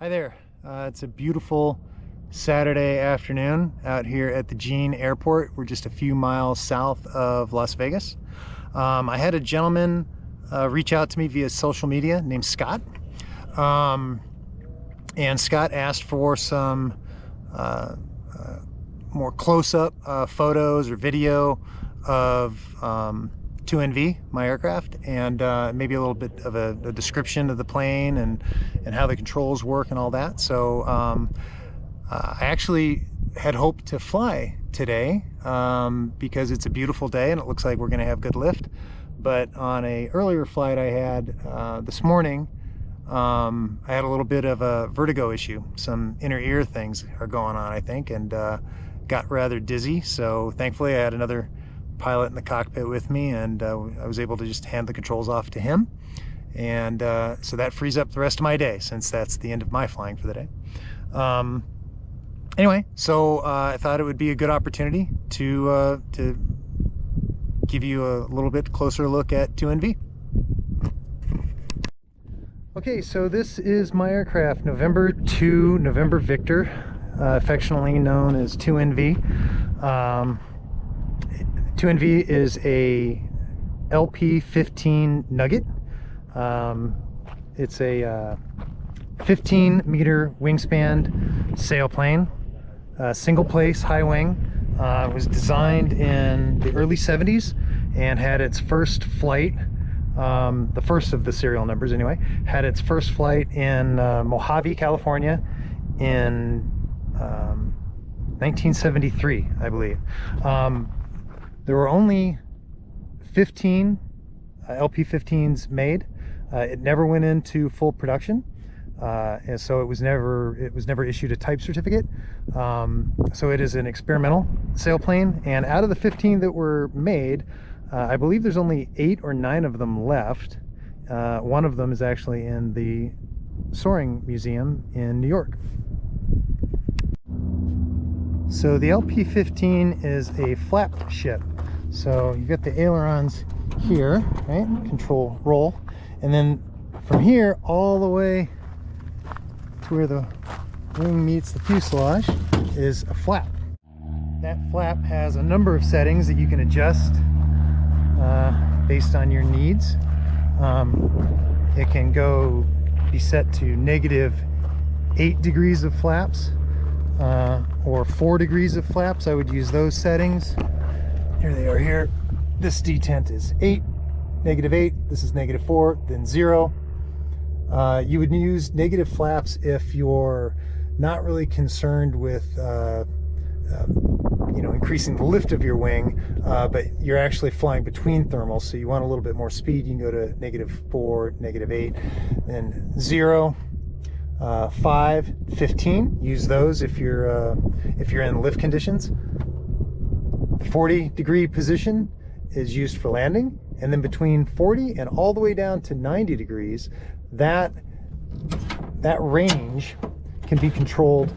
Hi there. It's a beautiful Saturday afternoon out here at the Jean Airport. We're just a few miles south of Las Vegas. I had a gentleman reach out to me via social media named Scott. And Scott asked for some more close-up photos or video of 2NV, my aircraft, and maybe a little bit of a description of the plane and how the controls work and all that. So I actually had hoped to fly today because it's a beautiful day and it looks like we're going to have good lift. But on a earlier flight I had this morning, I had a little bit of a vertigo issue. Some inner ear things are going on, I think, and got rather dizzy. So thankfully I had another pilot in the cockpit with me, and I was able to just hand the controls off to him, and so that frees up the rest of my day, since that's the end of my flying for the day. Anyway, so I thought it would be a good opportunity to give you a little bit closer look at 2NV. Okay, so this is my aircraft, November 2, November Victor, affectionately known as 2NV. 2NV is a LP-15 Nugget. It's a 15-meter wingspan sailplane, single place, high wing. It was designed in the early 70s and had its first flight, the first of the serial numbers anyway, had its first flight in Mojave, California in 1973, I believe. There were only 15 LP-15s made. It never went into full production, and so it was never issued a type certificate. So it is an experimental sailplane, and out of the 15 that were made, I believe there's only 8 or 9 of them left. One of them is actually in the Soaring Museum in New York. So the LP-15 is a flap ship. So you've got the ailerons here, right? Control roll. And then from here all the way to where the wing meets the fuselage is a flap. That flap has a number of settings that you can adjust based on your needs. It can be set to -8 degrees of flaps, or 4 degrees of flaps. I would use those settings. Here they are here. This detent is 8, -8, this is -4, then 0. You would use negative flaps if you're not really concerned with increasing the lift of your wing, but you're actually flying between thermals, so you want a little bit more speed. You can go to -4, -8, then 0, 5, 15. Use those if you're in lift conditions. The 40-degree position is used for landing, and then between 40 and all the way down to 90 degrees, that range can be controlled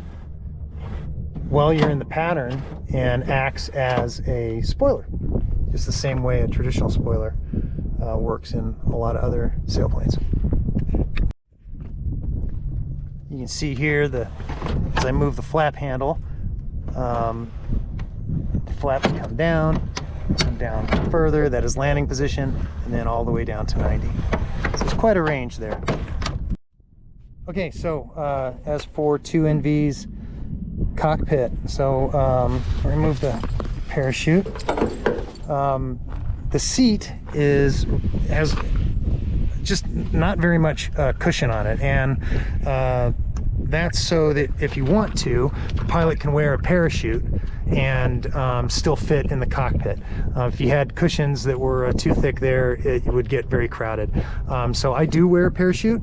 while you're in the pattern and acts as a spoiler, just the same way a traditional spoiler works in a lot of other sailplanes. You can see here, as I move the flap handle, the flaps come down further. That is landing position, and then all the way down to 90. So there's quite a range there. Okay, so as for 2NV's cockpit, so remove the parachute. The seat has just not very much cushion on it, and that's so that if you want to, the pilot can wear a parachute and still fit in the cockpit. If you had cushions that were too thick there, it would get very crowded. So I do wear a parachute.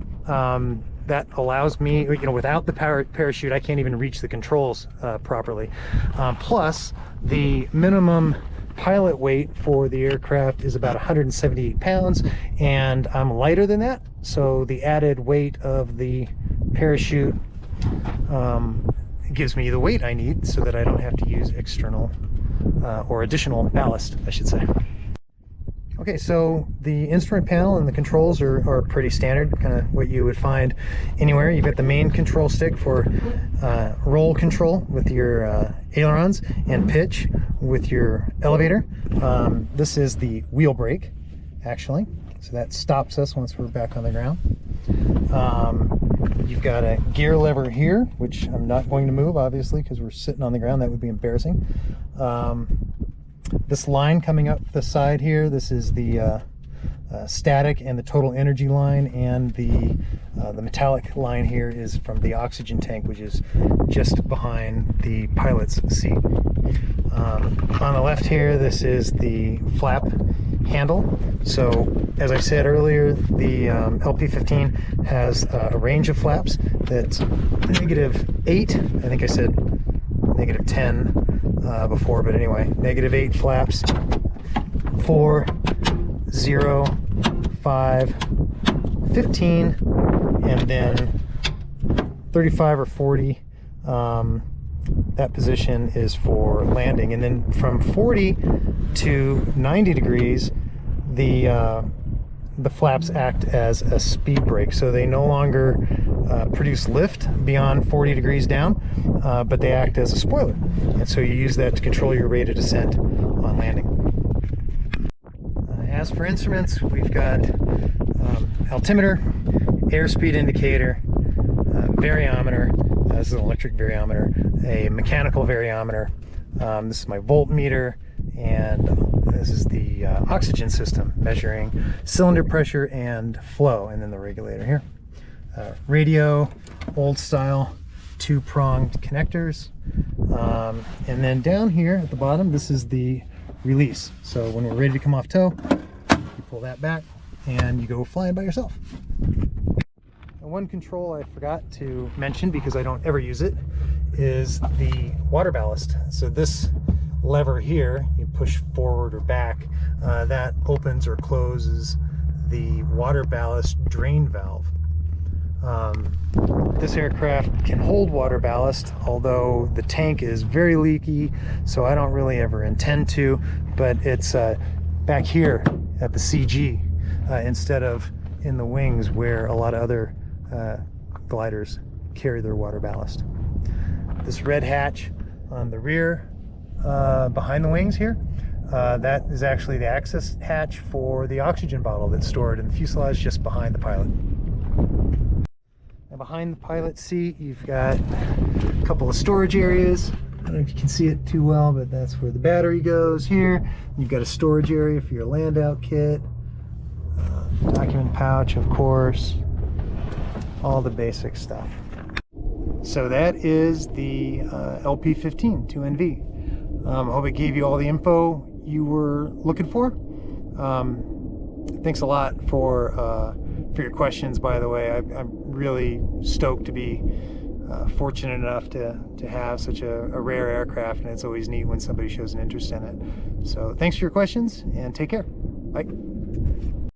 That allows me, without the parachute, I can't even reach the controls properly. Plus, the minimum pilot weight for the aircraft is about 178 pounds, and I'm lighter than that, so the added weight of the parachute gives me the weight I need so that I don't have to use external or additional ballast, I should say. Okay, so the instrument panel and the controls are pretty standard, kind of what you would find anywhere. You've got the main control stick for roll control with your ailerons and pitch with your elevator. This is the wheel brake, actually, so that stops us once we're back on the ground. You've got a gear lever here, which I'm not going to move, obviously, because we're sitting on the ground. That would be embarrassing. This line coming up the side here, this is the static and the total energy line, and the metallic line here is from the oxygen tank, which is just behind the pilot's seat. On the left here, this is the flap handle. So as I said earlier, the LP15 has a range of flaps that's -8. I think I said -10 before, but anyway, -8 flaps, 4, 0, 5, 15, and then 35 or 40. That position is for landing, and then from 40 to 90 degrees, the flaps act as a speed brake, so they no longer produce lift beyond 40 degrees down, but they act as a spoiler, and so you use that to control your rate of descent on landing. As for instruments, we've got altimeter, airspeed indicator, variometer. This is an electric variometer, a mechanical variometer. This is my voltmeter, and this is the oxygen system measuring cylinder pressure and flow, and then the regulator here. Radio, old style, 2-pronged connectors. And then down here at the bottom, this is the release. So when we're ready to come off tow, you pull that back and you go flying by yourself. And one control I forgot to mention, because I don't ever use it, is the water ballast. So this lever here, you push forward or back, that opens or closes the water ballast drain valve. This aircraft can hold water ballast, although the tank is very leaky, so I don't really ever intend to, but it's back here at the CG instead of in the wings where a lot of other gliders carry their water ballast. This red hatch on the rear behind the wings here, that is actually the access hatch for the oxygen bottle that's stored in the fuselage just behind the pilot. And behind the pilot seat, you've got a couple of storage areas. I don't know if you can see it too well, but that's where the battery goes here. You've got a storage area for your land out kit, document pouch, of course, all the basic stuff. So that is the LP15 2NV. I hope it gave you all the info you were looking for. Thanks a lot for your questions, by the way. I'm really stoked to be fortunate enough to have such a rare aircraft, and it's always neat when somebody shows an interest in it. So thanks for your questions, and take care. Bye.